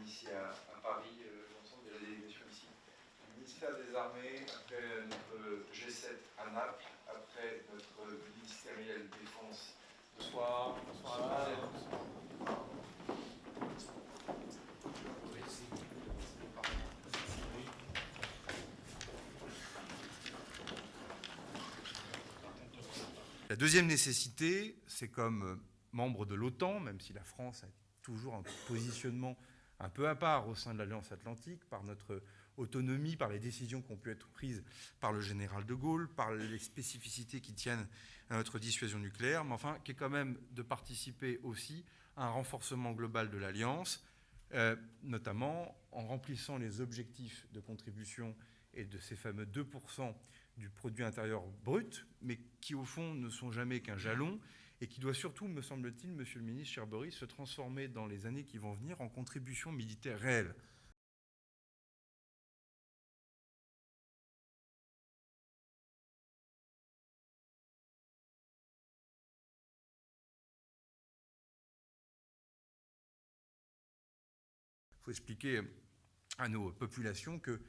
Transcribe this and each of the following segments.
ici à Paris, l'ensemble de la délégation ici. Le ministère des Armées, après notre G7 à Naples, après notre ministériel défense. Bonsoir. Bonsoir. La deuxième nécessité, c'est comme membre de l'OTAN, même si la France a toujours un positionnement un peu à part au sein de l'Alliance Atlantique, par notre autonomie, par les décisions qui ont pu être prises par le général de Gaulle, par les spécificités qui tiennent à notre dissuasion nucléaire, mais enfin, qui est quand même de participer aussi à un renforcement global de l'Alliance, notamment en remplissant les objectifs de contribution et de ces fameux 2% du produit intérieur brut, mais qui au fond ne sont jamais qu'un jalon, et qui doit surtout, me semble-t-il, Monsieur le Ministre, cher Boris, se transformer dans les années qui vont venir en contribution militaire réelle. Il faut expliquer à nos populations que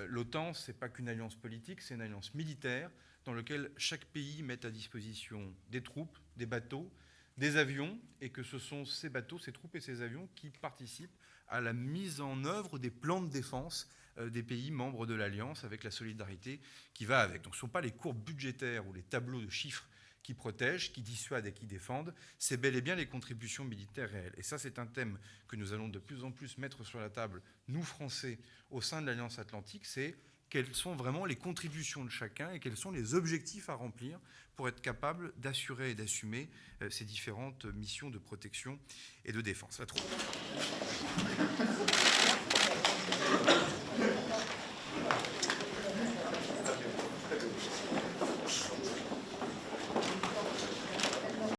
l'OTAN, ce n'est pas qu'une alliance politique, c'est une alliance militaire dans laquelle chaque pays met à disposition des troupes, des bateaux, des avions, et que ce sont ces bateaux, ces troupes et ces avions qui participent à la mise en œuvre des plans de défense des pays membres de l'Alliance, avec la solidarité qui va avec. Donc ce ne sont pas les courbes budgétaires ou les tableaux de chiffres qui protègent, qui dissuadent et qui défendent, c'est bel et bien les contributions militaires réelles. Et ça, c'est un thème que nous allons de plus en plus mettre sur la table, nous, Français, au sein de l'Alliance Atlantique, c'est quelles sont vraiment les contributions de chacun et quels sont les objectifs à remplir pour être capable d'assurer et d'assumer ces différentes missions de protection et de défense.